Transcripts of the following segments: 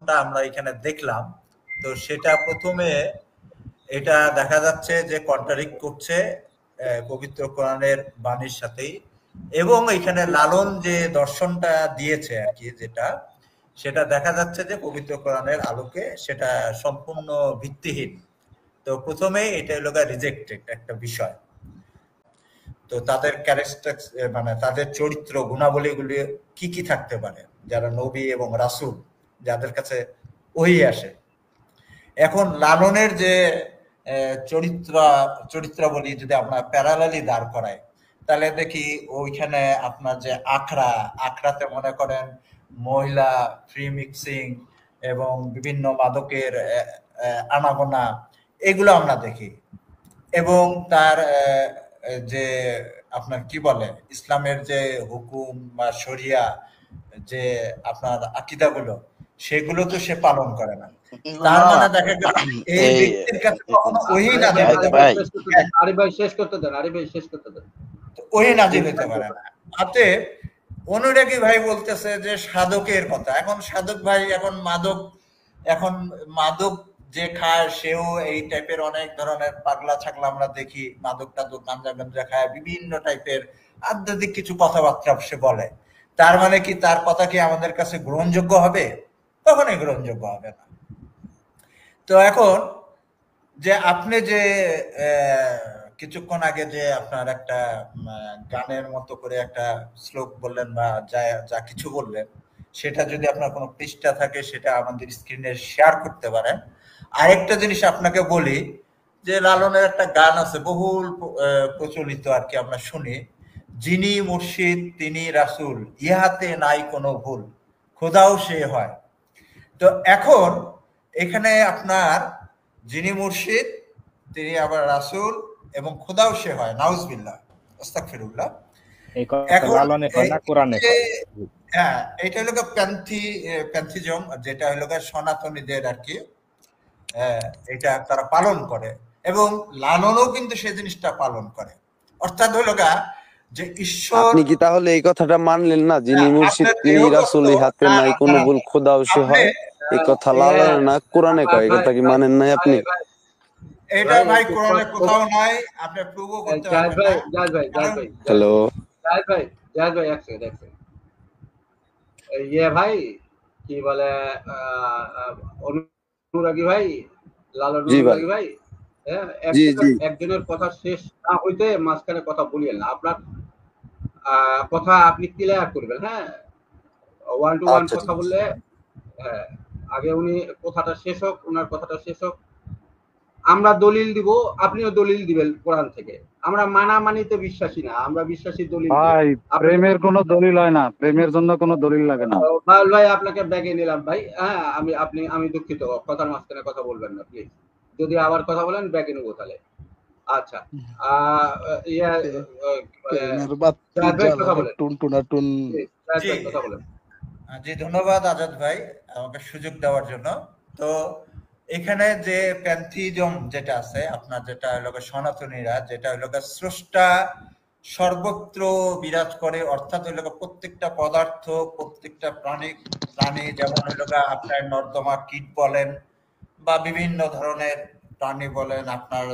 দর্শনটা আমরা এখানে দেখলাম, তো সেটা প্রথমে এটা দেখা যাচ্ছে যে কন্ট্রাডিক্ট করছে পবিত্র কোরআনের বাণীর সাথেই, এবং এখানে লালন যে দর্শনটা দিয়েছে আর কি, যেটা সেটা দেখা যাচ্ছে যে পবিত্র কোরআনের আলোকে সেটা সম্পূর্ণ ভিত্তিহীন। তো প্রথমেই এটা হলো রিজেক্টেড একটা বিষয়। তো তাদের ক্যারেক্টার মানে তাদের চরিত্র গুণাবলীগুলি কি কি থাকতে পারে যারা নবী এবং রাসূল, যাদের কাছে ওহী আসে। এখন লালনের যে চরিত্রাবলী যদি আমরা প্যারালালি দাঁড় করাই, তাহলে দেখি ওইখানে আপনার যে আখড়াতে মনে করেন মহিলা ফ্রি মিক্সিং এবং বিভিন্ন মাদকের আনাগোনা, এগুলো আমরা দেখি। এবং তার যে আপনার কি বলে ইসলামের যে হুকুম বা শরিয়া, যে আপনার আকীদাগুলো, সেগুলো তো সে পালন করে না। তার মানে দেখা গেল এই ব্যক্তির কাছে কখনো ওহী নাযিল হতে পারে না। আরে ভাই শেষ করতে দেন। ওহী নাযিল হতে পারে না। অতএব অনুরাগী ভাই বলতেছে যে সাধকের কথা। এখন সাধক ভাই এখন মাদক যে খায় সেও এই টাইপের অনেক ধরনের পাগলা ছাগলা আমরা দেখি, মাদক টাদক গাঞ্জা খায়, বিভিন্ন টাইপের আধ্যাত্মিক কিছু কথাবার্তা সে বলে। তার মানে কি তার কথা কি আমাদের কাছে গ্রহণযোগ্য হবে? কখনোই গ্রহণযোগ্য হবে না। তো এখন যে আপনি যে কিছুক্ষণ আগে যে আপনার একটা গানের মতো করে একটা শ্লোক বললেন বা যা কিছু বললেন, সেটা যদি আপনার কোনো পৃষ্ঠা থাকে সেটা আমাদের স্ক্রিনে শেয়ার করতে পারেন। আরেকটা জিনিস আপনাকে বলি যে লালনের একটা গান আছে বহুল প্রচলিত আর কি, আমরা শুনি, যিনি মুর্শিদ তিনি রাসূল, ইহাতে নাই কোনো ভুল, খোদাও সে হয়। তো এখন এখানে আপনার যিনি মুর্শিদ তিনি আবার রাসূল এবং খোদাও সে হয়, নাউজুবিল্লাহ, আস্তাগফিরুল্লাহ। এখন হ্যাঁ, এটা হলো প্যান্থিজম, যেটা হলো সনাতনীদের আর কি, এটা তারা পালন করে এবং লালনও কিন্তু সেই জিনিসটা পালন করে। অর্থাৎ হলো যে ঈশ্বর। আপনি কি তাহলে এই কথাটা মানলেন না, যিনি মুর্শিদ তিনি রাসূল, হাতে নাই কোনো ভুল, খোদাও সে হয়? এই কথা লালনের না কোরআনে কয়, এই কথা কি মানেন নাই আপনি? এটা ভাই কোরআনে কোথাও নাই, আপনি প্রুভও করতে পারবেন না। হ্যালো জায়েদ ভাই এক সেকেন্ড। ইয়ে ভাই কি বলে অনুরাগী ভাই, লালন অনুরাগী ভাই, একজনের কথা শেষ না হইতে মাঝখানে কথা বলিয়েন না। আপনার কথা আপনি ক্লিয়ার করবেন, হ্যাঁ, ওয়ান টু ওয়ান কথা বললে, হ্যাঁ, আগে উনি কথাটা শেষ হোক, ওনার কথাটা শেষ হোক, আমরা দলিল দিব, আপনিও দলিল দিবেন কোরআন থেকে। আমরা মানামানিতে বিশ্বাসী না, আমরা বিশ্বাসী দলিল। ভাই প্রেমের কোনো দলিল হয় না, প্রেমের জন্য কোনো দলিল লাগে না। ভাই আপনাকে ব্যাগে নিলাম ভাই, হ্যাঁ, আমি দুঃখিত, কথার মাঝখানে কথা বলবেন না প্লিজ। যদি আবার কথা বলেন ব্যাগে নেবো তাহলে। আচ্ছা, জি ধন্যবাদ আজাদ ভাই আমাকে সুযোগ দেওয়ার জন্য। তো এখানে যে প্যান্থিজম যেটা আছে আপনার, যেটা হলো সনাতনীরা, যেটা হলো স্রষ্টা সর্বত্র বিরাজ করে, অর্থাৎ হইল প্রত্যেকটা পদার্থ, প্রত্যেকটা প্রাণী, যেমন হইল আপনার নর্দমা কীট বলেন বা বিভিন্ন ধরনের প্রাণী বলেন, আপনার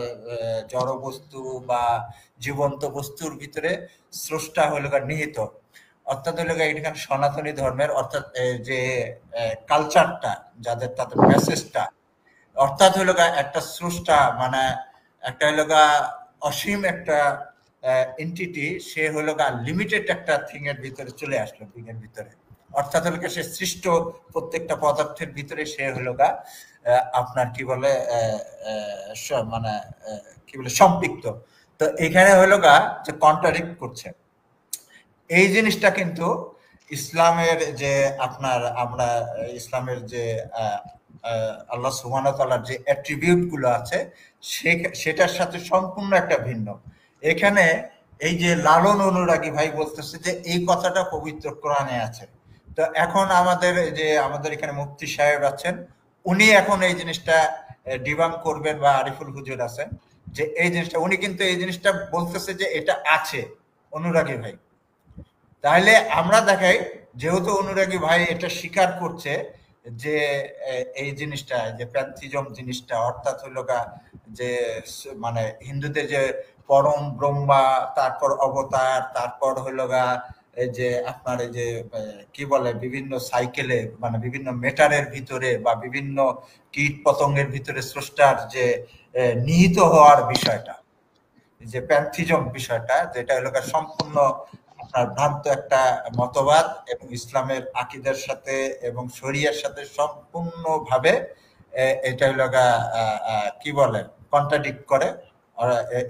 জড় বস্তু বা জীবন্ত বস্তুর ভিতরে স্রষ্টা হইল নিহিত। অর্থাৎ হইল এখানে সনাতনী ধর্মের, অর্থাৎ যে কালচারটা, যাদের তাদের মেসেজটা, অর্থাৎ হইল একটা স্রষ্টা মানে একটা হইল অসীম একটা এন্টিটি, সে হলো লিমিটেড একটা থিং এর ভিতরে চলে আসলো, থিং এর ভিতরে, অর্থাৎ হলো সে সৃষ্ট প্রত্যেকটা পদার্থের ভিতরে সে হলো আপনার কি বলে মানে কি বলে সম্পৃক্ত। তো এখানে হলো যে কন্ট্রাডিক্ট করছে এই জিনিসটা, কিন্তু ইসলামের যে আপনার আমরা ইসলামের যে আল্লাহ সুবহানাহু ওয়া তাআলার যে অ্যাট্রিবিউট গুলো আছে সেটার সাথে সম্পূর্ণ একটা ভিন্ন। এখানে এই যে লালন অনুরাগী ভাই বলতেছে যে এই কথাটা পবিত্র কোরআনে আছে। তো এখন আমাদের এখানে মুফতি সাহেব আছেন, উনি এখন এই জিনিসটা ডিবাঙ্ক করবেন, বা আরিফুল হুজুর আছেন, যে এই জিনিসটা উনি কিন্তু এই জিনিসটা বলতেছে যে এটা আছে অনুরাগী ভাই। তাহলে আমরা দেখাই, যেহেতু অনুরাগী ভাই এটা স্বীকার করছে, যে এই জিনিসটা, যে প্যান্থিজম জিনিসটা, অর্থাৎ হলো যে মানে হিন্দুদের যে পরম ব্রহ্মা, তারপর অবতার, তারপর হলো এই যে আপনার এই যে কি বলে বিভিন্ন সাইকেলে মানে বিভিন্ন মেটারের ভিতরে বা বিভিন্ন কীট পতঙ্গের ভিতরে স্রষ্টার যে নিহিত হওয়ার বিষয়টা, যে প্যান্থিজম বিষয়টা, যেটা হলো সম্পূর্ণ আপনার ভ্রান্ত একটা মতবাদ এবং ইসলামের আকীদার সাথে এবং শরিয়ার সাথে সম্পূর্ণভাবে এটা হলো কি বলে কন্ট্রাডিক্ট করে।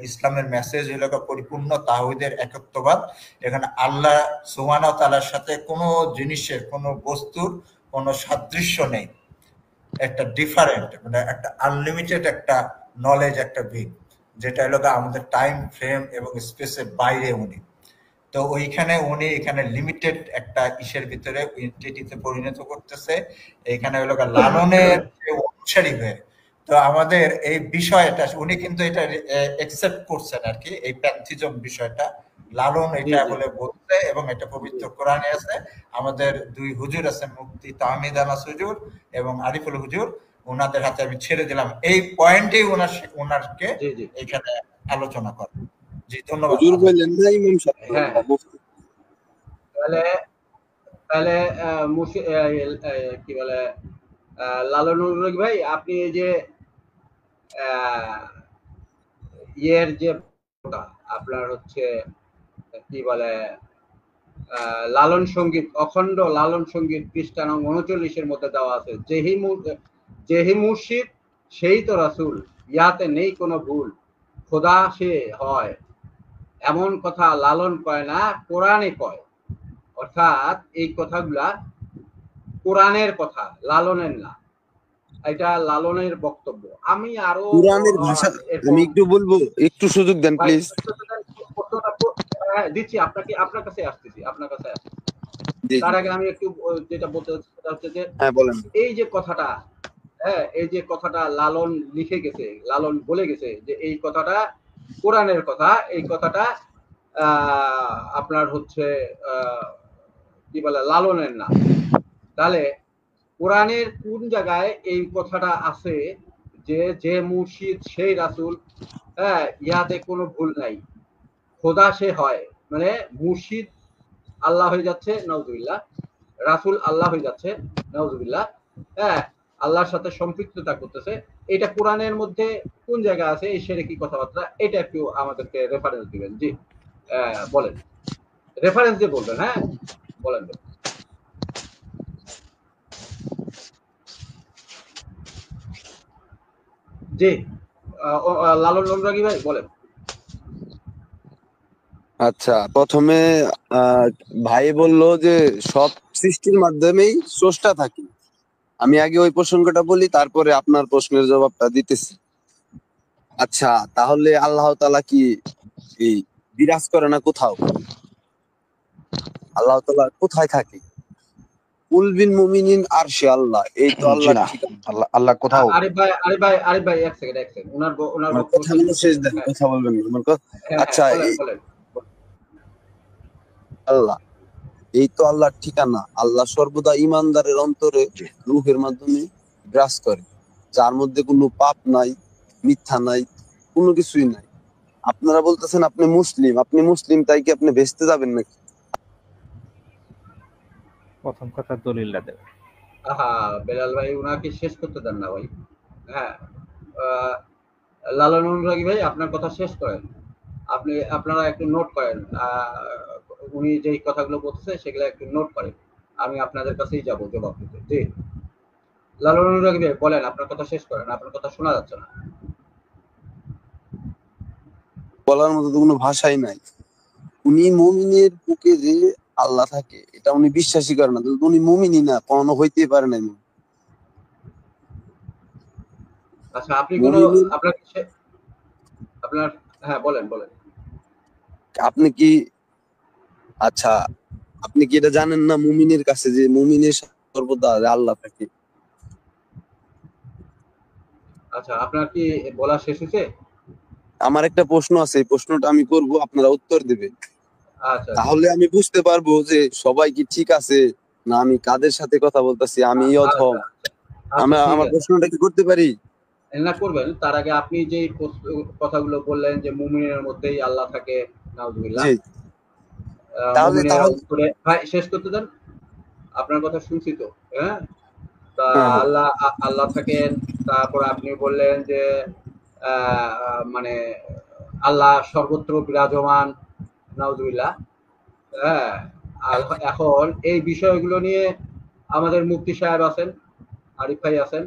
ইসলামের মেসেজ হলো পরিপূর্ণ তাওহীদের একত্ববাদ। এখানে আল্লাহ সুবহানাহু ওয়া তাআলার সাথে কোনো জিনিসের, কোনো বস্তুর কোনো সাদৃশ্য নেই। একটা ডিফারেন্ট মানে একটা আনলিমিটেড একটা নলেজ, একটা বিগ, যেটা হলো আমাদের টাইম ফ্রেম এবং স্পেসের বাইরে উনি। তো ওইখানে উনি এখানে লিমিটেড একটা ইসের ভিতরে এন্টিটিতে পরিণত করতেছে। এখানে হলো লালনের অনুসারী হয়ে। তো আমাদের এই বিষয়টা উনি কিন্তু এটা একসেপ্ট করছেন আর কি, এই প্যান্থিজম বিষয়টা লালন এটা বলে বলতে, এবং এটা পবিত্র কোরআনে আছে। আমাদের দুই হুজুর আছেন, মুফতি তাহমিদ আনাস হুজুর এবং আরিফুল হুজুর, ওনাদের হাতে আমি ছেড়ে দিলাম এই পয়েন্টেই ওনারকে এখানে আলোচনা করেন। জি ধন্যবাদ। তাহলে তাহলে কি বলে লালন ভাই, আপনি এই যে ইয়ের যে আপনার হচ্ছে কি বলে লালন সঙ্গীত, অখণ্ড লালন সঙ্গীত পৃষ্ঠা নং 39-এর মধ্যে দেওয়া আছে, যেহি মুর্শিদ সেই তো রাসূল, ইয়াতে নেই কোনো ভুল, খোদা সে হয়, এমন কথা লালন কয় না, কোরআনে কয়। অর্থাৎ এই কথাগুলা কোরআনের কথা, লালনের না। এটা লালনের বক্তব্য। আমি আরো কোরআনের ভাষা আমি একটু বলবো, একটু সুযোগ দেন প্লিজ। দিচ্ছি আপনাকে, আপনার কাছে আসতেছি। তার আগে আমি একটু যেটা বলতে চাচ্ছি যে এই যে কথাটা, এই যে কথাটা লালন লিখে গেছে, লালন বলে গেছে যে এই কথাটা কোরআনের কথা, এই কথাটা আপনার হচ্ছে কি বলে লালনের না। তাহলে কোরআনের কোন জায়গায় এই কথাটা আছে যে মুর্শিদ সেই রাসূল, ইহাতে কোনো ভুল নাই, খোদা সে হয়, মানে মুর্শিদ আল্লাহ হয়ে যাচ্ছে নাউজুবিল্লাহ, রাসূল আল্লাহ হয়ে যাচ্ছে নাউজুবিল্লাহ, আল্লাহর সাথে সম্পৃক্ততা করতেছে। এটা কোরআনের মধ্যে কোন জায়গা আছে এই শিরকি কথাবার্তা, এটা একটু আমাদেরকে রেফারেন্স দিবেন। জি বলেন, রেফারেন্স দিয়ে বলবেন। হ্যাঁ বলেন। জি লালন অনুরাগী ভাই বলেন। আচ্ছা, প্রথমে ভাই বলল যে সব সৃষ্টির মাধ্যমেই স্রষ্টা থাকে। আমি আগে ওই প্রসঙ্গটা বলি, তারপরে আপনার প্রশ্নের জবাবটা দিতেছি। আচ্ছা, তাহলে আল্লাহ তাআলা কি এই বিরাজ করে না কোথাও? আল্লাহ তাআলা কোথায় থাকে? কুল বিল মুমিনিন আরশে আল্লাহ, এই তো আল্লাহ ঠিকানা। আল্লাহ কোথাও। আরে ভাই এক সেকেন্ড ওনার কথা শেষ দেন, কথা বলবেন। আচ্ছা, আল্লাহ, এই তো আল্লাহর ঠিকানা। আল্লাহ সর্বদা ইমানদারের অন্তরে রূহের মাধ্যমে বিরাজ করে, যার মধ্যে কোনো পাপ নাই, মিথ্যা নাই, কোনো কিছুই নাই। আপনারা বলতেছেন আপনি মুসলিম, তাই কি আপনি ভেস্তে যাবেন নাকি? প্রথম কথা দলিলটা দেন। বেলাল ভাই উনাকে শেষ করতে দেন না ভাই। হ্যাঁ লালন অনুরাগী ভাই আপনার কথা শেষ করেন। আপনারা একটু নোট করেন, উনি যেই কথাগুলো বলছে সেগুলো একটু নোট করেন। আমি আপনাদের কাছেই যাব জবাব দিতে। জি লালন অনুরাগী ভাই বলেন, আপনার কথা শেষ করেন, আপনার কথা শোনা যাচ্ছে না। বলার মতো তো কোনো ভাষাই নাই। উনি মুমিনের বুকে যে আল্লাহ থাকে এটা উনি বিশ্বাসই করেন না, উনি মুমিনই না, কখনো হইতেই পারে না। আচ্ছা আপনি কোন আপনার হ্যাঁ বলেন। আপনি কি এটা জানেন না মুমিনের কাছে যে মুমিনের সর্বদা আল্লাহ থাকে? আচ্ছা আপনার কি বলা শেষ হয়েছে? আমার একটা প্রশ্ন আছে, এই প্রশ্নটা আমি করব, আপনারা উত্তর দিবেন। আচ্ছা তাহলে আমি বুঝতে পারবো যে সবাই কি ঠিক আছে না, আমি কাদের সাথে কথা বলতেছি? আমি অধম। আচ্ছা, ঠিক আমার আছে। প্রশ্নটা কি করতে পারি? না করবেন, তার আগে আপনি যে কথাগুলো বললেন যে মুমিনের মধ্যেই আল্লাহ থাকে, নাউজুবিল্লাহ। জি, তাহলে মুমিনেরা তাহলে উপরে, ভাই শেষ করতে দেন, আপনার কথা শুনছি তো। হ্যাঁ, তা হ্যাঁ, হ্যাঁ। আল্লাহ থাকেন। তারপর আপনি বললেন যে মানে আল্লাহ সর্বত্র বিরাজমান, নাউজুবিল্লাহ। হ্যাঁ, আর এখন এই বিষয়গুলো নিয়ে আমাদের মুফতি সাহেব আছেন, আরিফ ভাই আছেন।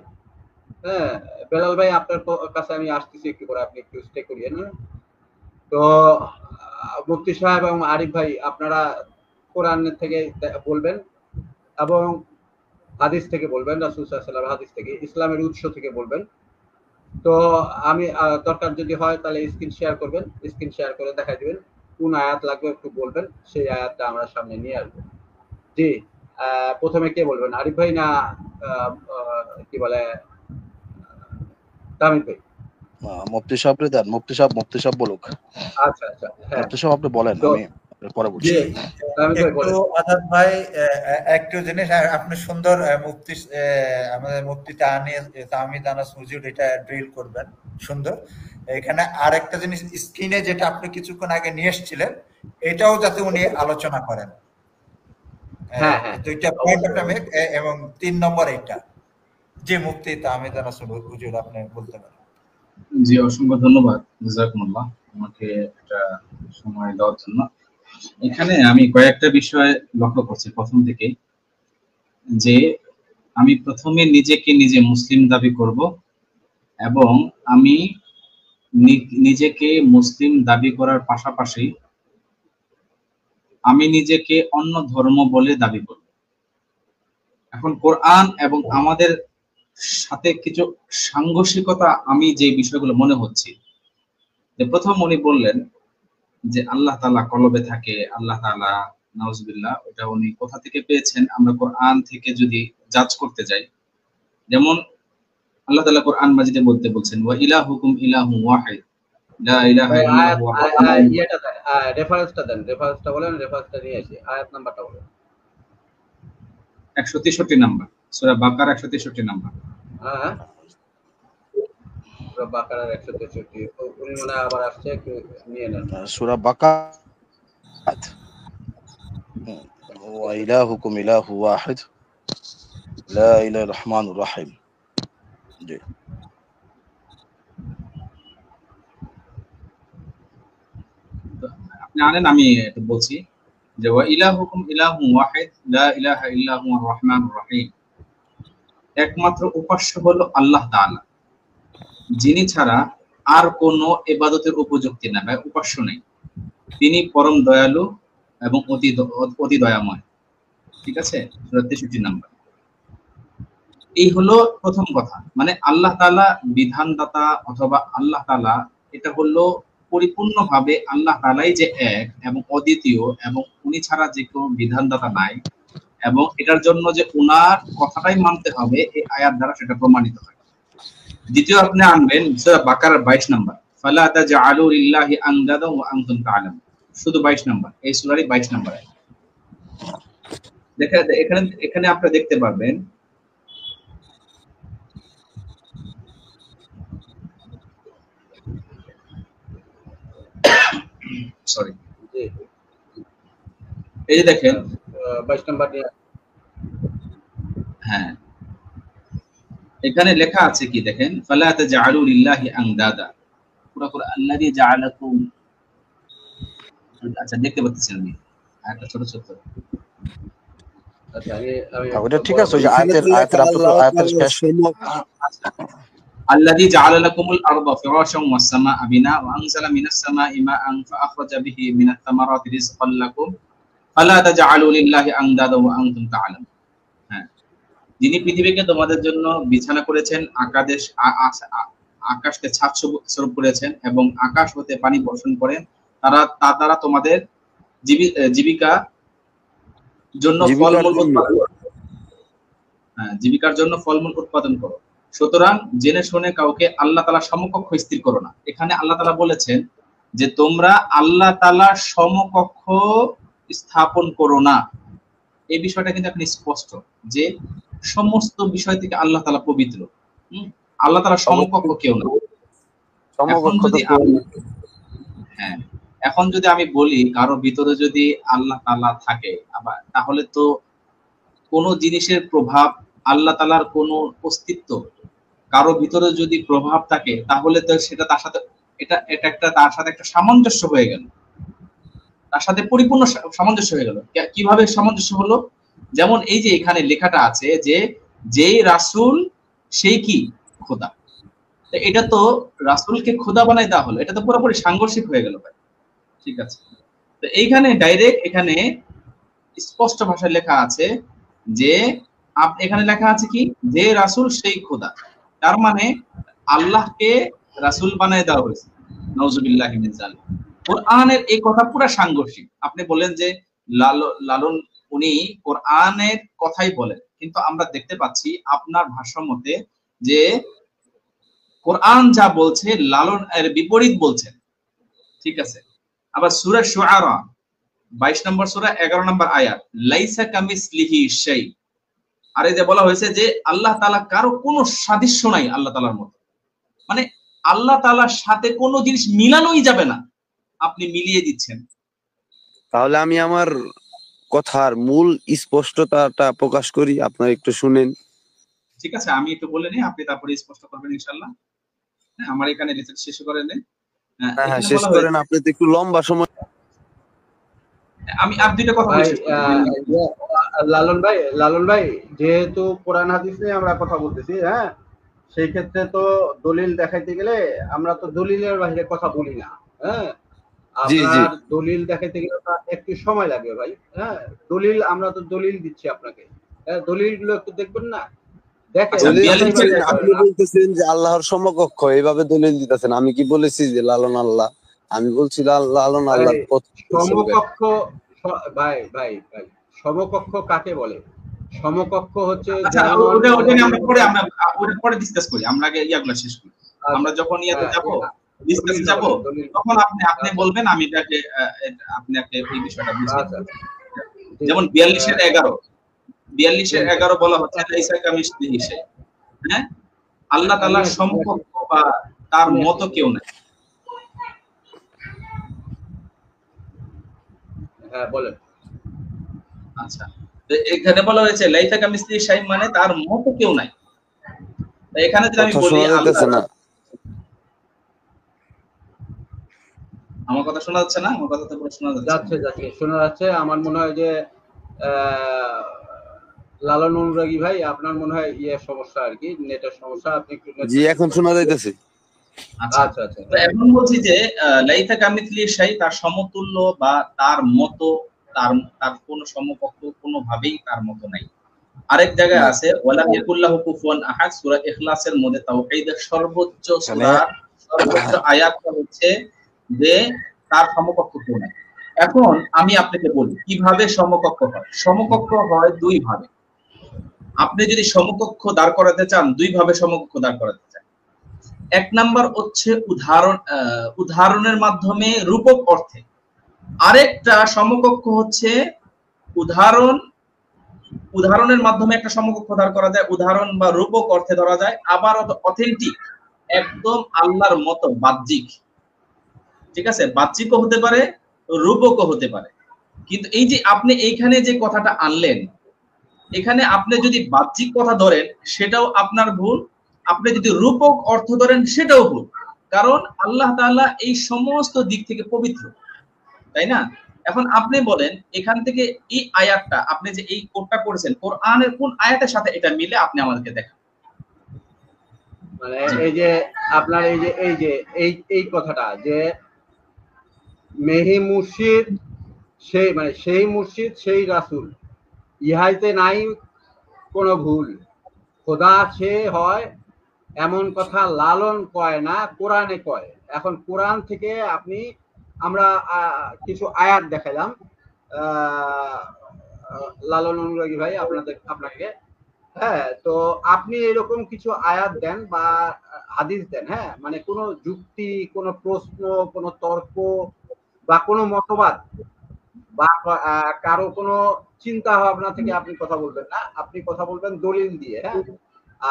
হ্যাঁ, বেলাল ভাই আপনার কাছে আমি আসতেছি একটু করে, আপনি একটু স্টে করিয়েন। হ্যাঁ? তো মুফতি সাহেব এবং আরিফ ভাই আপনারা কোরআন থেকে বলবেন এবং হাদিস থেকে বলবেন, রাসূল সাল্লাল্লাহু আলাইহি ওয়াসাল্লাম হাদিস থেকে, ইসলামের উৎস থেকে বলবেন। তো আমি দরকার যদি হয় তাহলে স্ক্রিন শেয়ার করবেন, স্ক্রিন শেয়ার করে দেখাই দিবেন কোন আয়াত লাগবে একটু বলবেন, সেই আয়াতটা আমরা সামনে নিয়ে আসবো। জি, প্রথমে কে বলবেন, আরিফ ভাই না কি বলে তামিম ভাই? মুফতি সাহেব রে দেন, মুফতি সাহেব বলুক। আচ্ছা আচ্ছা, হ্যাঁ, মুফতি সাহেব আপনি বলেন, তো আমি পরে বলছি। জি, তামিম ভাই একটু বলেন। আজাদ ভাই, একটু জিনিস আপনি সুন্দর মুফতি, আমাদের মুফতি তাহমিদ আনাস হুজুর এটা ড্রিল করবেন সুন্দর। এখানে আরেকটা জিনিস স্ক্রিনে যেটা আপনি কিছুক্ষণ আগে নিয়ে এসেছিলেন, এটাও যাতে উনি আলোচনা করেন। হ্যাঁ হ্যাঁ, দুইটা পয়েন্ট আপনি এবং 3 নম্বর এইটা, যে মুফতি তাহমিদ আনাস হুজুর আপনি বলতে পারেন। জি, অসংখ্য ধন্যবাদ জাযাকুমুল্লাহ আমাকে একটা সময় দেওয়ার জন্য। এখানে আমি কয়েকটা বিষয় লক্ষ্য করছি প্রথম থেকেই, যে আমি প্রথমে নিজেকে নিজে মুসলিম দাবি করব এবং আমি নিজেকে মুসলিম দাবি করার পাশাপাশি আমি নিজেকে অন্য ধর্ম বলে দাবি করব। এখন কোরআন এবং আমাদের সাথে কিছু সাংঘর্ষিকতা আমি যে বিষয়গুলো মনে হচ্ছে, যে প্রথম উনি বললেন যে আল্লাহ তাআলা কলবে থাকে, আল্লাহ তাআলা নাউজুবিল্লাহ, ওটা উনি কোথা থেকে পেয়েছেন? আমরা কোরআন থেকে যদি জাজ করতে যাই, যেমন আল্লাহ তাআলা কোরআন মাজিদে বলছেন ওয়া ইলাহুকুম ইলাহু ওয়াহিদ লা ইলাহা ভাই ইল্লা আয়াত, হুয়া রাহমানুর ইয়েটা দেন, রেফারেন্সটা দেন, রেফারেন্সটা বলেন, রেফারেন্সটা নিয়ে আসি, আয়াত নাম্বারটা বলেন। 163 নাম্বার, সূরা বাকারা 163 নাম্বার। হ্যাঁ, সূরা বাকারার 163। উনি মনে হয় আবার আসছে, একটু নিয়ে নেন। সূরা বাকারা ওয়া ইলাহুকুম ইলাহু ওয়াহিদ লা ইলাহা রহমানুর রহিম। জি, আপনি আনেন, আমি একটু বলছি যে ওয়া ইলাহুকুম ইলাহু ওয়াহিদ লা ইলাহা ইল্লা হুয়া রহমানুর রহিম। একমাত্র উপাস্য হলো আল্লাহ তাআলা, যিনি ছাড়া আর কোনো ইবাদতের উপযুক্তি না, উপাস্য নেই। তিনি পরম দয়ালু এবং অতি দয়াময়। ঠিক আছে, সূরা 63 নাম্বার। এই হলো প্রথম কথা, মানে আল্লাহ তাআলা বিধানদাতা অথবা আল্লাহ তাআলা, এটা হলো পরিপূর্ণভাবে আল্লাহ তাআলাই যে এক এবং অদ্বিতীয় এবং উনি ছাড়া যে কোনো বিধানদাতা নাই, এবং এটার জন্য যে উনার কথাটাই মানতে হবে, এই আয়াত দ্বারা সেটা প্রমাণিত হয়। দ্বিতীয় আপনি আনবেন সূরা বাকারার 22 নাম্বার, ফালা তাজআলু লিল্লাহি আনদাদা ওয়া আনতুম তা'লামুন, শুধু 22 নাম্বার, এই সূরারই 22 নাম্বার আয়াত। দেখেন এখানে আপনি দেখতে পারবেন সরি, জি, এই যে দেখেন 22 নাম্বার নিয়ে। হ্যাঁ, এখানে লেখা আছে কি দেখেন, ফালা তাজআলু লিল্লাহি আনদাদা, পুরো করে আল্লাযী জাআলাকুম। আচ্ছা, দেখতে পাচ্ছেন আমি একটা ছোট ছোট। আচ্ছা, আমি ওটা ঠিক আছে, ওই যে আয়াতের শেষ। الذي جعل لكم الأرض فراشا والسماء بناء وأنزل من السماء ماء فأخرج به من الثمرات رزقا لكم فلا تجعلوا لله أندادا وأنتم تعلمون। হ্যাঁ, যিনি পৃথিবীকে তোমাদের জন্য বিছানা করেছেন, আকাশকে ছাদ স্বরূপ করেছেন এবং আকাশ হতে পানি বর্ষণ করেন, তারা তোমাদের জীবিকা জন্য ফলমূল উৎপাদন করো। হ্যাঁ, জীবিকার জন্য ফলমূল উৎপাদন করো। সুতরাং জেনে শুনে কাউকে আল্লাহ তাআলা সমকক্ষ স্থির করো না। এখানে আল্লাহ তাআলা বলেছেন যে তোমরা আল্লাহ তাআলার সমকক্ষ স্থাপন করো না। এই বিষয়টা কিন্তু এখন স্পষ্ট যে সমস্ত বিষয় থেকে আল্লাহ তাআলা পবিত্র। আল্লাহ তাআলা সমকক্ষ কেউ না। এখন যদি হ্যাঁ, এখন যদি আমি বলি কারো ভিতরে যদি আল্লাহ তাআলা থাকে, আবার তাহলে তো কোন জিনিসের প্রভাব, আল্লাহ তাআলার কোন অস্তিত্ব কারো ভিতরে যদি প্রভাব থাকে, তাহলে তো সেটা তার সাথে এটা একটা তার সাথে একটা সামঞ্জস্য হয়ে গেল, তার সাথে পরিপূর্ণ সামঞ্জস্য হয়ে গেল। কিভাবে সামঞ্জস্য হলো? যেমন এই যে এখানে লেখাটা আছে যে যেই রাসূল সেই কি খোদা। এটা তো রাসূলকে খোদা বানাই দেওয়া হলো, এটা তো পুরোপুরি সাংঘর্ষিক হয়ে গেল ভাই। ঠিক আছে, তো এইখানে ডাইরেক্ট এখানে স্পষ্ট ভাষায় লেখা আছে যে এখানে লেখা আছে কি যে রাসূল সেই খোদা, তার মানে আল্লাহকে রাসূল বানায় দেওয়া হয়েছে। নাউজুবিল্লাহি মিন যালিক। কোরআনের এই কথা পুরো সাংঘর্ষিক। আপনি বলেন যে লালন উনি কোরআনের কথাই বলেন, কিন্তু আমরা দেখতে পাচ্ছি আপনার ভাষ্য মতে যে কোরআন যা বলছে লালন এর বিপরীত বলছেন। ঠিক আছে, আবার সূরা শুআরা 22 নম্বর সূরা 11 নম্বর আয়াত, লাইসা কামিসলিহি শাই, আর এই যে বলা হয়েছে যে আল্লাহ তাআলা কারো কোনো সাদৃশ্য নাই আল্লাহ তাআলার মতো, মানে আল্লাহ তাআলার সাথে কোনো জিনিস মিলানোই যাবে না, আপনি মিলিয়ে দিচ্ছেন। তাহলে আমি আমার কথার মূল স্পষ্টতাটা প্রকাশ করি, আপনারা একটু শুনেন। ঠিক আছে, আমি একটু বলে নিই, আপনি তারপরে স্পষ্ট করবেন ইনশাআল্লাহ। হ্যাঁ, আমার এখানে রিসার্চ শেষ করে নেন। হ্যাঁ, শেষ করেন, আপনি তো একটু লম্বা সময়। আমি আর দুইটা কথা বলি। লালন ভাই যেহেতু কোরআন হাদিস নিয়ে আমরা কথা বলতেছি, হ্যাঁ, সেই ক্ষেত্রে তো দলিল দেখাইতে গেলে আমরা তো দলিলের বাইরে কথা বলি না। হ্যাঁ, আপনার দলিল দেখাইতে গেলে একটু সময় লাগবে ভাই। হ্যাঁ, দলিল আমরা তো দলিল দিচ্ছি আপনাকে, দলিলগুলো একটু দেখবেন না। আপনি বলতেছেন যে আল্লাহর সমকক্ষ, এইভাবে দলিল দিতেছেন। আমি কি বলেছি যে লালন আল্লাহ? আমি বলছি লালন আল্লাহ সমকক্ষ। ভাই ভাই ভাই সমকক্ষ কাকে বলে? সমকক্ষ হচ্ছে আমরা পরে ডিসকাস করি, আমরা আগে ইয়াগুলো শেষ করি। আমরা যখন ইয়াতে যাব ডিসকাস যাব তখন আপনি বলবেন, আমি এটাকে আপনাকে এই বিষয়টা বুঝিয়ে দেব। যেমন 42 এর 11 বলা হচ্ছে লাইসা কামিসলিহি শাই, হ্যাঁ, আল্লাহ তাআলার সমকক্ষ বা তার মতো কেউ নাই। হ্যাঁ, বলেন। আচ্ছা, এখানে বলা হয়েছে লাইসা কামিসলিহি শাই, মানে তার মতো কেউ নাই। এখানে যদি আমি বলি আমার কথা শোনা যাচ্ছে না? আমার কথা তো পুরো শোনা যাচ্ছে। শোনা যাচ্ছে। আমার মনে হয় যে লালন অনুরাগী ভাই, আপনার মনে হয় সমস্যা আর কি, নেটের সমস্যা। আপনি একটু জি, এখন শোনা যাইতেছে। আচ্ছা আচ্ছা, তো এখন বলছি যে লাইসা কামিসলিহি শাই, তার সমতুল্য বা তার মতো, তার কোনো সমকক্ষ কোনো ভাবেই তার মতো নাই। আরেক জায়গায় আছে ওয়ালাম ইয়াকুল্লাহু কুফুয়ান আহাদ, সূরা ইখলাসের মধ্যে তাওহীদের সর্বোচ্চ সূরার সর্বোচ্চ আয়াতটা হচ্ছে যে তার সমকক্ষ কেউ নাই। এখন আমি আপনাকে বলি কিভাবে সমকক্ষ হয়। সমকক্ষ হয় দুই ভাবে। আপনি যদি সমকক্ষ দাঁড় করাতে চান, দুই ভাবে সমকক্ষ দাঁড় করাতে চান। এক নাম্বার হচ্ছে উদাহরণের মাধ্যমে রূপক অর্থে। আরেকটা সমকক্ষ হচ্ছে উদাহরণের মাধ্যমে একটা সমকক্ষ দাঁড় করা যায়, উদাহরণ বা রূপক অর্থে ধরা যায়। আবার অথেন্টিক, একদম আল্লাহর মতো বাহ্যিক। ঠিক আছে, বাহ্যিকও হতে পারে, রূপকও হতে পারে। কিন্তু এই যে আপনি এইখানে যে কথাটা আনলেন, এখানে আপনি যদি বাহ্যিক কথা ধরেন সেটাও আপনার ভুল, আপনি যদি রূপক অর্থ ধরেন সেটাও ভুল। কারণ আল্লাহ তাআলা এই সমস্ত দিক থেকে পবিত্র, তাই না? এখন আপনি বলেন এখান থেকে এই আয়াতটা, আপনি যে এই কোটটা করেছেন, কোরআনের কোন আয়াতের সাথে এটা মিলে আপনি আমাদেরকে দেখান। মানে এই যে আপনার এই কথাটা যে মেহি মুর্শিদ সেই, মানে সেই মুর্শিদ সেই রাসূল, ইহাইতে নাই কোনো ভুল, খোদা সে হয়, এমন কথা লালন কয় না, কোরআনে কয়। এখন কোরআন থেকে আমরা কিছু আয়াত দেখাইলাম লালন অনুরাগী ভাই আপনাকে। হ্যাঁ, তো আপনি এরকম কিছু আয়াত দেন বা হাদিস দেন, হ্যাঁ, মানে কোনো যুক্তি, কোনো প্রশ্ন, কোনো তর্ক বা কোনো মতবাদ বা কারো কোনো চিন্তা ভাবনা থেকে আপনি কথা বলবেন না, আপনি কথা বলবেন দলিল দিয়ে। হ্যাঁ,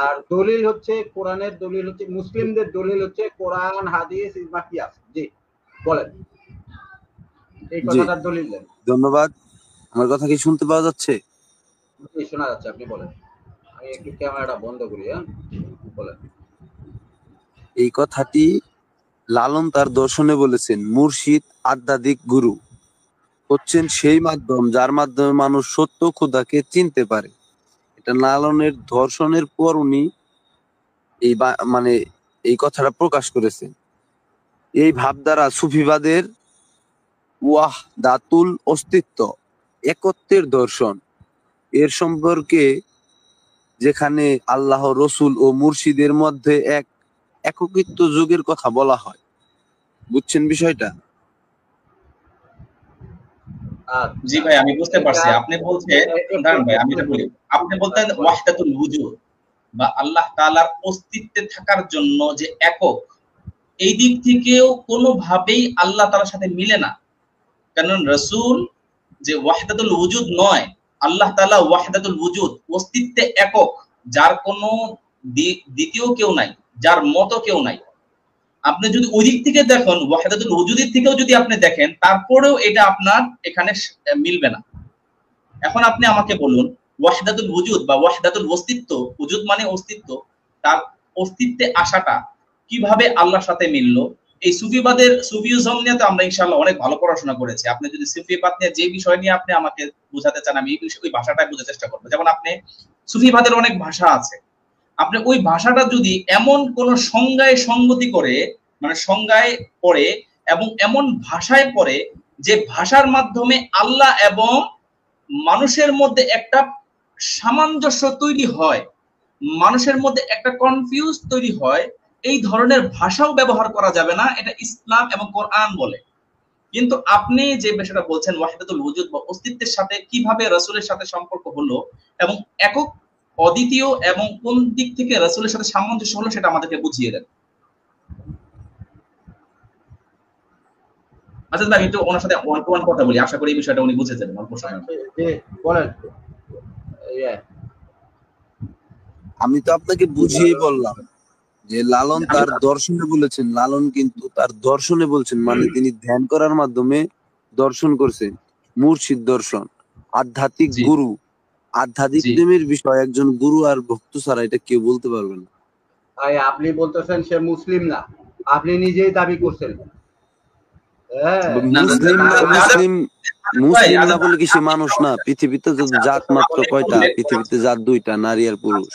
আর দলিল হচ্ছে কোরআনের দলিল হচ্ছে, মুসলিমদের দলিল হচ্ছে কোরআন, হাদিস, ইজমা, কিয়াস। জি বলেন, এই কথাটার দলিল দেন। ধন্যবাদ। আমার কথা কি শুনতে পাওয়া যাচ্ছে? শোনা যাচ্ছে, আপনি বলেন। আমি একটু ক্যামেরাটা বন্ধ করি। হ্যাঁ, বলেন। এই কথাটি লালন তার দর্শনে বলেছেন, মুর্শিদ আধ্যাত্মিক গুরু হচ্ছেন সেই মাধ্যম যার মাধ্যমে মানুষ সত্য খোদাকে চিনতে পারে। এটা লালনের দর্শনের পর উনি এই মানে এই কথাটা প্রকাশ করেছেন। এই ভাবধারা সুফিবাদের ওয়াহদাতুল অস্তিত্ব, একত্বের দর্শন। এর সম্পর্কে যেখানে আল্লাহ, রসুল ও মুর্শিদের মধ্যে একত্ব যোগের কথা বলা হয়। বুঝছেন বিষয়টা? জি ভাই, আমি বুঝতে পারছি। আপনি বলছেন, দাঁড়ান ভাই আমি এটা বলি। আপনি বলতেন ওয়াহদাতুল ওজুদ বা আল্লাহ তাআলার অস্তিত্বে থাকার জন্য যে একক, এই দিক থেকেও কোনোভাবেই আল্লাহ তাআলার সাথে মিলে না। কারণ রাসূল যে ওয়াহদাতুল ওজুদ নয়, আল্লাহ তাআলা ওয়াহদাতুল ওজুদ, অস্তিত্বে একক, যার কোনো দ্বিতীয় কেউ নাই, যার মতো কেউ নাই। আপনি যদি ওই দিক থেকে দেখেন, ওয়াহদাতুল ওজুদের থেকেও যদি আপনি দেখেন, তারপরেও এটা আপনার এখানে মিলবে না। এখন আপনি আমাকে বলুন, ওয়াহদাতুল ওজুদ বা ওয়াহদাতুল অস্তিত্ব, ওজুদ মানে অস্তিত্ব, তার অস্তিত্বে আসাটা কিভাবে আল্লাহর সাথে মিললো? এই সুফিবাদের, সুফিজম নিয়ে তো আমরা ইনশাআল্লাহ অনেক ভালো পড়াশোনা করেছি। আপনি যদি সুফিবাদ নিয়ে যে বিষয় নিয়ে আপনি আমাকে বোঝাতে চান, আমি ওই ভাষাটাই বোঝার চেষ্টা করবো। যেমন আপনি সুফিবাদের অনেক ভাষা আছে, আপনি ওই ভাষাটা যদি এমন কোন সংজ্ঞায় সঙ্গতি করে, মানে সংজ্ঞায় পড়ে এবং এমন ভাষায় পড়ে যে ভাষার মাধ্যমে আল্লাহ এবং মানুষের মধ্যে একটা সামঞ্জস্য তৈরি হয়, মানুষের মধ্যে একটা কনফিউজ তৈরি হয়, এই ধরনের ভাষাও ব্যবহার করা যাবে না। এটা ইসলাম এবং কোরআন বলে। কিন্তু আপনি যে বিষয়টা বলছেন ওয়াহদাতুল ওজুদ বা অস্তিত্বের সাথে কিভাবে রাসূলের সাথে সম্পর্ক হলো এবং একক, অদ্বিতীয় এবং কোন দিক থেকে রাসূলের সাথে সামঞ্জস্য হলো, সেটা আমাদেরকে বুঝিয়ে দেন। আচ্ছা ভাই, একটু ওনার সাথে ওয়ান টু ওয়ান কথা বলি, আশা করি এই বিষয়টা উনি বুঝে যাবেন অল্প সময়ে। বলেন। আমি তো আপনাকে বুঝিয়ে বললাম যে লালন তার দর্শনে বলেছেন, লালন কিন্তু তার দর্শনে বলছেন, মানে তিনি ধ্যান করার মাধ্যমে দর্শন করছেন, মুর্শিদ দর্শন, আধ্যাত্মিক গুরু। আধ্যাত্মিক প্রেমের বিষয় একজন গুরু আর ভক্ত ছাড়া এটা কেউ বলতে পারবে না। ভাই আপনি বলতেছেন সে মুসলিম না, আপনি নিজেই দাবি করছেন। মুসলিম না বলে কি সে মানুষ না? পৃথিবীতে জাত মাত্র কয়টা? পৃথিবীতে জাত দুইটা, নারী আর পুরুষ।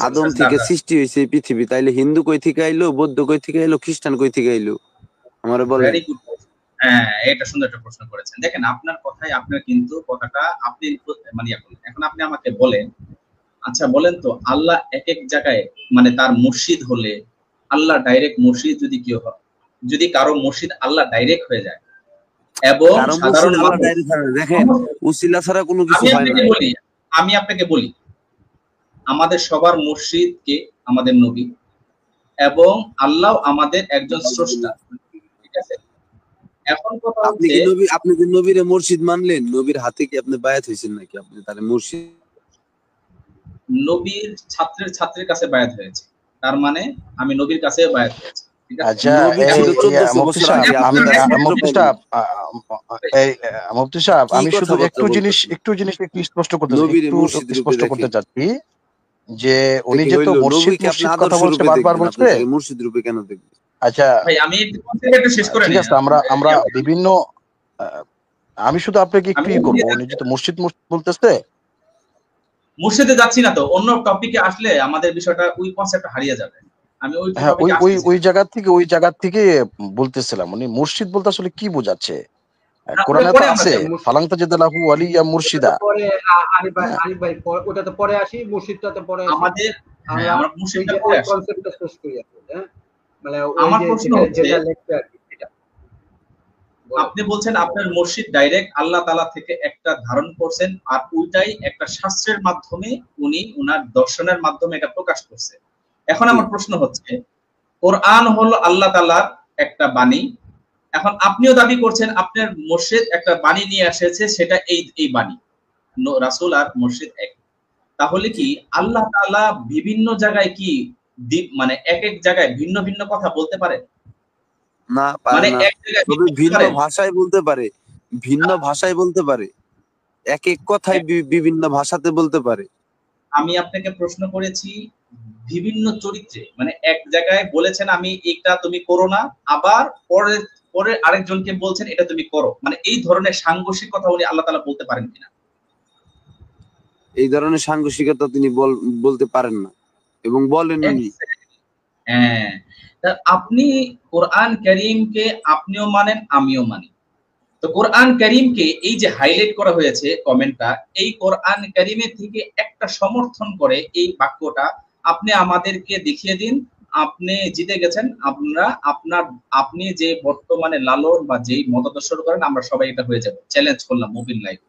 আদম থেকে সৃষ্টি হয়েছে পৃথিবী, তাইলে হিন্দু কই থেকে আইলো, বৌদ্ধ কই থেকে আইলো, খ্রিস্টান কই থেকে আইলো? আমারে বলেন। হ্যাঁ, এটা সুন্দর একটা প্রশ্ন করেছেন। দেখেন, আপনার কথাই, আপনার কিন্তু কথাটা আপনি মানে এখন আপনি আমাকে বলেন, আচ্ছা বলেন তো, আল্লাহ এক এক জায়গায় মানে তার মুর্শিদ হলে, আল্লাহ ডাইরেক্ট মুর্শিদ যদি কেউ হয়, যদি কারো মুর্শিদ আল্লাহ ডাইরেক্ট হয়ে যায় এবং সাধারণ দেখেন উসিলা ছাড়া কোনো কিছু হয় না। আমি আপনাকে বলি, আমাদের সবার মুর্শিদ কে? আমাদের নবী, এবং আল্লাহ আমাদের একজন স্রষ্টা। ঠিক আছে, এখন কথা হচ্ছে আপনি যে নবীর মুর্শিদ মানলেন, নবীর হাতে কি আপনি বায়াত হইছেন নাকি আপনি তার মুর্শিদ? নবীর ছাত্রের কাছে বায়াত হয়েছে, তার মানে আমি নবীর কাছে বায়াত হয়েছি। আচ্ছা মুফতি সাহেব, আমি শুধু একটু জিনিস একটু স্পষ্ট করতে চাচ্ছি যে উনি যেহেতু মুর্শিদ কথা বলছে, বারবার বলছে মুর্শিদ রূপে কেন দেখবে? আচ্ছা ভাই, আমি একটু শেষ করে ঠিক আছে, আমরা বিভিন্ন, আমি শুধু আপনাকে একটু করবো, উনি যেহেতু মুর্শিদ বলতেছে, মুর্শিদে যাচ্ছি না তো, অন্য টপিকে আসলে আমাদের বিষয়টা ওই কনসেপ্টটা হারিয়ে যাবে। আমি ওই জায়গা থেকে বলতেছিলাম, উনি মুর্শিদ বলতে আসলে কি বোঝাচ্ছে? কোরআনে তো আছে ফালাংতা জাদালাহু ওয়ালিয়া মুর্শিদা। পরে আরিফ ভাই ওটা তো পরে আসি, মুর্শিদটা তো পরে আমাদের আমরা মুর্শিদটা পরে আসি, কনসেপ্টটা শেষ করি। হ্যাঁ, মানে আমার প্রশ্ন হচ্ছে, আপনি বলছেন আপনার মুর্শিদ ডাইরেক্ট আল্লাহ তাআলা থেকে একটা ধারণ করছেন, আর ওইটাই একটা শাস্ত্রের মাধ্যমে উনি ওনার দর্শনের মাধ্যমে এটা প্রকাশ করছে। এখন আমার প্রশ্ন হচ্ছে, কোরআন হলো আল্লাহ তাআলার একটা বাণী, এখন আপনিও দাবি করছেন আপনার মসজিদ একটা বাণী নিয়ে এসেছে, সেটা এই বাণী, রাসূল আর মসজিদ এক। তাহলে কি আল্লাহ তাআলা বিভিন্ন জায়গায় কি মানে এক এক জায়গায় ভিন্ন ভিন্ন কথা বলতে পারেন? না পারে না, তবে ভিন্ন ভাষায় বলতে পারে, ভিন্ন ভাষায় বলতে পারে, এক এক কথায় বিভিন্ন ভাষাতে বলতে পারে। আমি আপনাকে প্রশ্ন করেছি বিভিন্ন চরিত্রে, মানে এক জায়গায় বলেছেন আমি এটা তুমি করো না, আবার পরে আরেকজনকে বলছেন এটা তুমি করো, মানে এই ধরনের সাংঘর্ষিক কথা উনি আল্লাহ তাআলা বলতে পারেন কিনা? এই ধরনের সাংঘর্ষিকতা তিনি বলতে পারেন না এবং বলেন উনি। হ্যাঁ, আপনি কোরআন কারীমকে আপনিও মানেন আমিও মানি, তো কোরআন কারীমকে এই যে হাইলাইট করা হয়েছে কমেন্টটা, এই কোরআন কারীমের থেকে একটা সমর্থন করে এই বাক্যটা আপনি আমাদেরকে দেখিয়ে দিন, আপনি জিতে গেছেন। আপনি যে বর্তমানে লালন বা যেই মতাদর্শ করেন আমরা সবাই এটা হয়ে যাব, চ্যালেঞ্জ করলাম মোবিল লাইভ,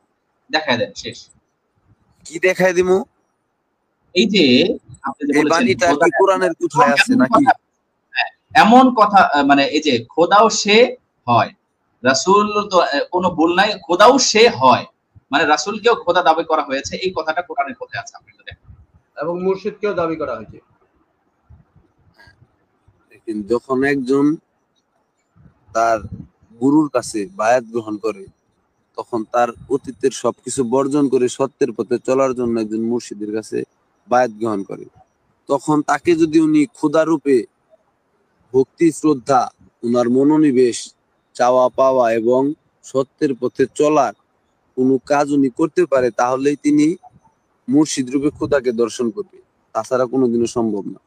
দেখায় দেন। শেষ কি দেখায় দিমু? এই যে আপনি যে বলেছেন কি কোরআনের কোথায় আছে নাকি এমন কথা, মানে এই যে খোদাও সে হয়, রাসূল তো কোনো ভুল নাই, খোদাও সে হয়, মানে রাসূলকেও খোদা দাবি করা হয়েছে, এই কথাটা কোরআনের কোথায় আছে আপনি দেখেন, এবং মুর্শিদকেও দাবি করা হয়েছে। যখন একজন তার গুরুর কাছে বায়াত গ্রহণ করে, তখন তার অতীতের সবকিছু বর্জন করে সত্যের পথে চলার জন্য একজন মুর্শিদের কাছে বায়াত গ্রহণ করে, তখন তাকে যদি উনি খোদা রূপে ভক্তি শ্রদ্ধা, উনার মনোনিবেশ, চাওয়া পাওয়া এবং সত্যের পথে চলার কোনো কাজ উনি করতে পারে, তাহলেই তিনি মুর্শিদ রূপে খোদাকে দর্শন করবে, তাছাড়া কোনোদিনও সম্ভব না।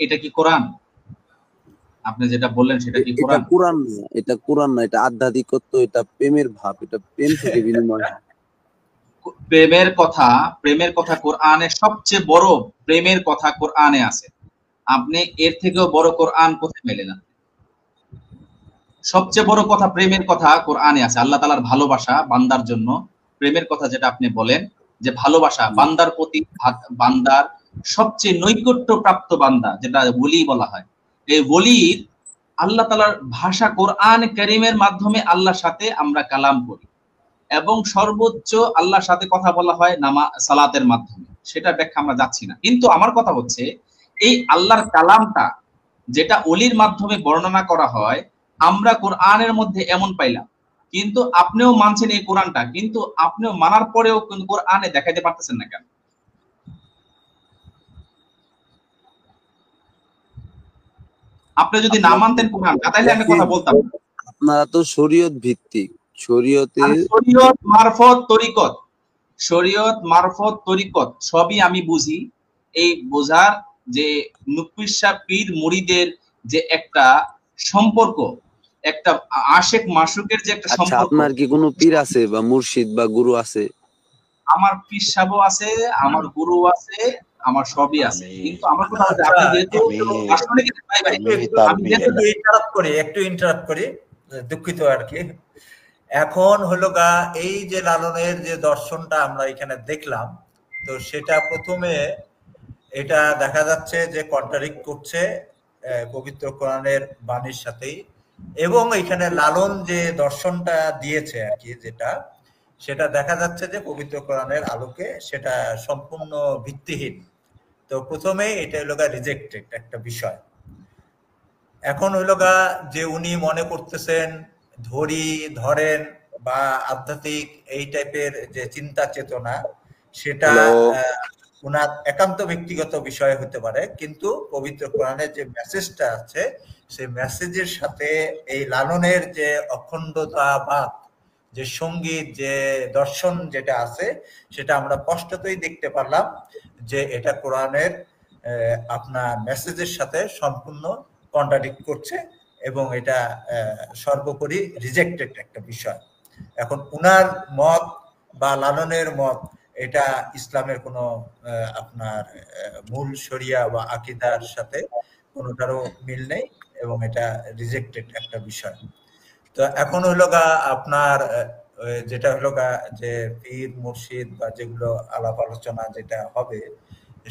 এটা কি কোরআন? আপনি যেটা বললেন সেটা কি কোরআন? কোরআন না, এটা কোরআন না, এটা আধ্যাত্মিকত্ব, এটা প্রেমের ভাব, এটা প্রেম থেকে বিনিময়। প্রেমের কথা কোরআনে সবচেয়ে বড় প্রেমের কথা কোরআনে আছে, আপনি এর থেকেও বড় কোরআন কোথায় পেলেন? সবচেয়ে বড় কথা প্রেমের কথা কোরআনে আছে, আল্লাহ তাআলার ভালোবাসা বান্দার জন্য, প্রেমের কথা যেটা আপনি বলেন যে ভালোবাসা বান্দার প্রতি, বান্দার সবচেয়ে নৈকট্য প্রাপ্ত বান্দা যেটা ওলি বলা হয়, এই ওলির আল্লাহ তাআলার ভাষা কোরআন কারীমের মাধ্যমে আল্লাহর সাথে আমরা কালাম করি, এবং সর্বোচ্চ আল্লাহর সাথে কথা বলা হয় সালাতের মাধ্যমে, সেটা ব্যাখ্যা আমরা যাচ্ছি না। কিন্তু আমার কথা হচ্ছে এই আল্লাহর কালামটা যেটা ওলির মাধ্যমে বর্ণনা করা হয়, আমরা কোরআনের মধ্যে এমন পাইলাম, কিন্তু আপনিও মানছেন এই কোরআনটা, কিন্তু আপনিও মানার পরেও কিন্তু কোরআনে দেখাইতে পারতেছেন না কেন? আপনি যদি না মানতেন কোরআনটা, তাহলে আমি কথা বলতাম। আপনারা তো শরীয়ত ভিত্তিক, শরীয়ত মারফত তরিকত সবই আমি বুঝি, এই বোঝার যে নুকবিশা পীর মুরিদের যে একটা সম্পর্ক, একটা আশেক মাশুকের যে একটা সম্পর্ক। আপনার কি কোনো পীর আছে বা মুর্শিদ বা গুরু আছে? আমার পীর সাহেব আছে, আমার গুরু আছে, আমার সবই আছে, কিন্তু আমার কথা হচ্ছে আপনি যেহেতু একটু ইন্টারাপ্ট করি, দুঃখিত আর কি। এখন হলো গা এই যে লালনের যে দর্শনটা আমরা এখানে দেখলাম, তো সেটা প্রথমে এটা দেখা যাচ্ছে যে কন্ট্রাডিক্ট করছে পবিত্র কোরআনের বাণীর সাথেই, এবং এখানে লালন যে দর্শনটা দিয়েছে আর কি, যেটা সেটা দেখা যাচ্ছে যে পবিত্র কোরআনের আলোকে সেটা সম্পূর্ণ ভিত্তিহীন। তো প্রথমে এটা হলো গা রিজেক্টেড একটা বিষয়। এখন হইল গা যে উনি মনে করতেছেন ধরেন বা আধ্যাত্মিক এই টাইপের যে চিন্তা চেতনা, সেটা ওনার একান্ত ব্যক্তিগত বিষয় হতে পারে, কিন্তু পবিত্র কোরআনের যে মেসেজটা আছে সেই মেসেজের সাথে এই লালনের যে অখণ্ডতাবাদ, যে সঙ্গীত, যে দর্শন যেটা আছে, সেটা আমরা স্পষ্টতই দেখতে পারলাম যে এটা কোরআনের আপনার মেসেজের সাথে সম্পূর্ণ কন্ট্রাডিক্ট করছে, এবং এটা সর্বোপরি রিজেক্টেড একটা বিষয়। এখন উনার মত বা লালনের মত, এটা ইসলামের কোনো আপনার মূল শরিয়া বা আকীদার সাথে কোনোটারও মিল নেই, এবং এটা রিজেক্টেড একটা বিষয়। তো এখন হলো গা আপনার যেটা হলো গা যে পীর মুর্শিদ বা যেগুলো আলাপ আলোচনা যেটা হবে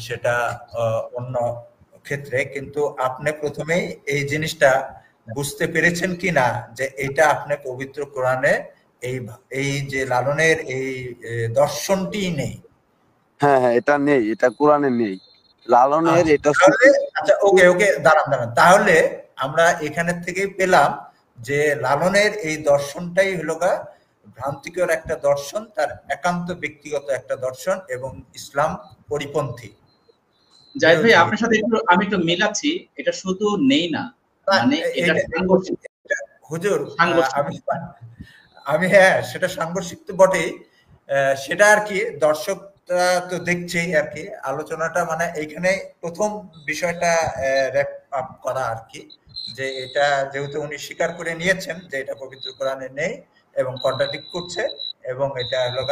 সেটা অন্য ক্ষেত্রে, কিন্তু আপনি প্রথমেই এই জিনিসটা বুঝতে পেরেছেন কিনা যে এটা আপনি পবিত্র কোরআনে এই যে লালনের এই দর্শনটি নেই। হ্যাঁ হ্যাঁ, এটা নেই, এটা কোরআনে নেই। লালনের এটা আচ্ছা, ওকে দাঁড়ান। তাহলে আমরা এখানে থেকে পেলাম যে লালনের এই দর্শনটাই হলো ভ্রান্তিকর একটা দর্শন, তার একান্ত ব্যক্তিগত একটা দর্শন এবং ইসলাম পরিপন্থী। জাহিদ ভাই, আপনার সাথে আমি একটু মিলাচ্ছি, এটা শুধু নেই না, মানে এটা সাংঘর্ষিক। হুজুর, আমি হ্যাঁ, সেটা সাংঘর্ষিক তো বটেই, সেটা আর কি দর্শকরা তো দেখছেই আর কি। আলোচনাটা মানে এইখানে প্রথম বিষয়টা র‍্যাপ আপ করা আর কি, যে এটা যেহেতু উনি স্বীকার করে নিয়েছেন যে এটা পবিত্র কোরআনে নেই এবং কন্ট্রাডিক্ট করছে, এবং এটা হলো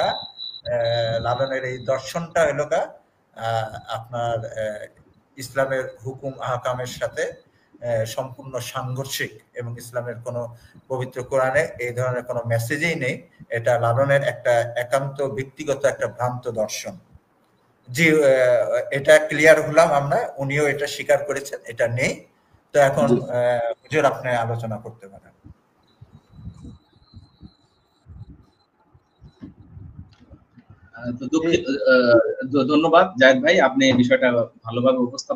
লালনের এই দর্শনটা হলো আপনার ইসলামের হুকুম আহকামের সাথে সম্পূর্ণ সাংঘর্ষিক, এবং ইসলামের কোনো পবিত্র কোরআনে এই ধরনের কোনো মেসেজই নেই। এটা লালনের একটা একান্ত ব্যক্তিগত একটা ভ্রান্ত দর্শন। জি, এটা ক্লিয়ার হলাম আমরা, উনিও এটা স্বীকার করেছেন এটা নেই। তো এখন হুজুর আপনি আলোচনা করতে পারেন। ধন্যবাদ জাহিদ ভাই, আপনি বিষয়টা ভালোভাবে উপস্থাপন